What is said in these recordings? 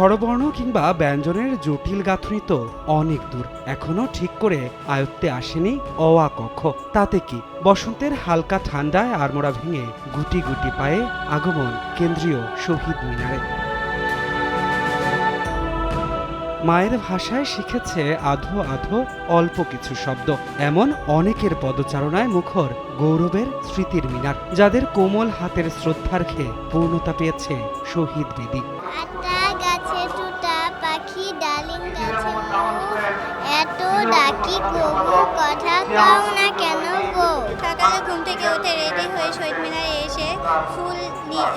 স্বরবর্ণ কিংবা ব্যঞ্জনের জটিল গাঁথনি তো অনেক দূর, এখনো ঠিক করে আয়ত্তে আসেনি অ আ ক খ। তাতে কি, বসন্তের হালকা ঠান্ডায় আড়মোড়া ভেঙে গুটি গুটি পায়ে আগমন কেন্দ্রীয় শহীদ মিনারে। মায়ের ভাষায় শিখেছে আধো আধো অল্প কিছু শব্দ, এমন অনেকের পদচারণায় মুখর গৌরবের স্মৃতির মিনার, যাদের কোমল হাতের শ্রদ্ধার্ঘ্যে পূর্ণতা পেয়েছে শহীদ বেদী। আটা গাছে টুটা পাখি ডালিম গাছে এত ডাকি কবু কথা কও না কেন গো। সকালে ঘুম থেকে উঠে রেডি হয়ে শহীদ মিনারে এসে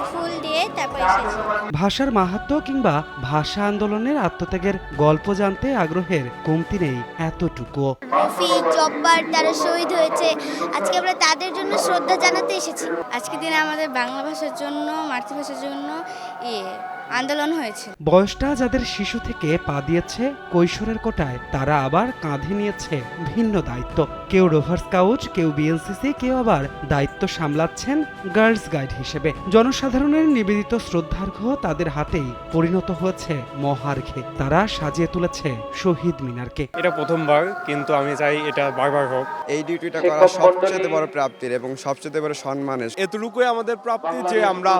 ফুল দিয়ে তারপর এসেছি। ভাষার মাহাত্ম্য কিংবা ভাষা আন্দোলনের আত্মত্যাগের গল্প জানতে আগ্রহের কমতি নেই এতটুকু। রফি জব্বার তারা শহীদ হয়েছে, আজকে আমরা তাদের জন্য শ্রদ্ধা জানাতে এসেছি। আজকের দিনে আমাদের বাংলা ভাষার জন্য, মাতৃভাষার জন্য আন্দোলন হয়েছে। বয়সটা যাদের শিশু থেকে পা দিয়েছে কৈশোরের কোটায়, তারা আবার কাঁধে নিয়েছে ভিন্ন দায়িত্ব। কেউ রোভার স্কাউট, কেউ বিএনসিসি, কেউ আবার দায়িত্ব সামলাচ্ছেন গার্লস গাইড হিসেবে। জনসাধারণের নিবেদিত শ্রদ্ধার্ঘ্য তাদের হাতেই পরিণত হয়েছে মহার্ঘ্যে। তারা সাজিয়ে তুলেছে শহীদ মিনারকে। এটা প্রথমবার, কিন্তু আমি চাই এটা বারবার হোক। এই ডিউটিটা করা সবচেয়ে বড় প্রাপ্তির এবং সবচেয়ে বড় সম্মানের। এতটুকুই আমাদের প্রাপ্তি যে আমরা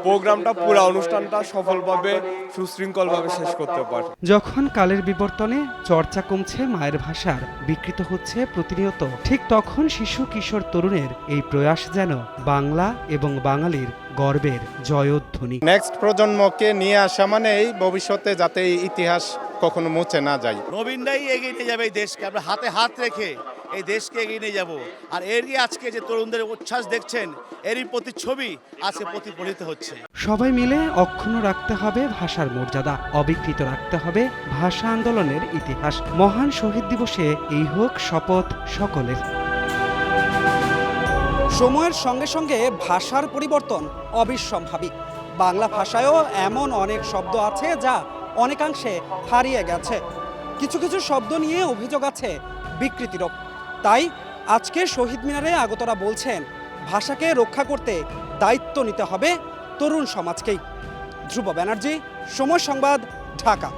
প্রোগ্রামটা, পুরো অনুষ্ঠানটা সফলভাবে সুশৃঙ্খলভাবে শেষ করতে পারি। যখন কালের বিবর্তনে চর্চা কমছে মায়ের ভাষার, বিকৃত হচ্ছে প্রতিনিয়ত, ঠিক তখন শিশু কিশোর তরুণের এই প্রয়াস যেন বাংলা এবং বাঙালির গর্বের জয়ধ্বনি। নেক্সট প্রজন্মকে নিয়ে আসা মানেই ভবিষ্যতে যাতে এই ইতিহাস কখনো মুছে না যায়। নবীনরাই এগিয়ে নিয়ে যাবে এই দেশকে, আমরা হাতে হাত রেখে এই দেশকে এগিয়ে নিয়ে যাব। আর এরই আজকে যে তরুণদের উচ্ছ্বাস দেখছেন, এরই প্রতিচ্ছবি আজকে প্রতিফলিত হচ্ছে। সবাই মিলে অক্ষুণ্ণ রাখতে হবে ভাষার মর্যাদা, অবিকৃত রাখতে হবে ভাষা আন্দোলনের ইতিহাস। মহান শহীদ দিবসে এই হোক শপথ সকলের। সময়ের সঙ্গে সঙ্গে ভাষার পরিবর্তন অবিস্মরণীয়। বাংলা ভাষায়ও এমন অনেক শব্দ আছে যা অনেকাংশে হারিয়ে গেছে। কিছু কিছু শব্দ নিয়ে অভিযোগ আছে বিকৃতিরও। তাই আজকে শহীদ মিনারে আগতরা বলছেন, ভাষাকে রক্ষা করতে দায়িত্ব নিতে হবে তরুণ সমাজকেই। ধ্রুব ব্যানার্জি, সময় সংবাদ, ঢাকা।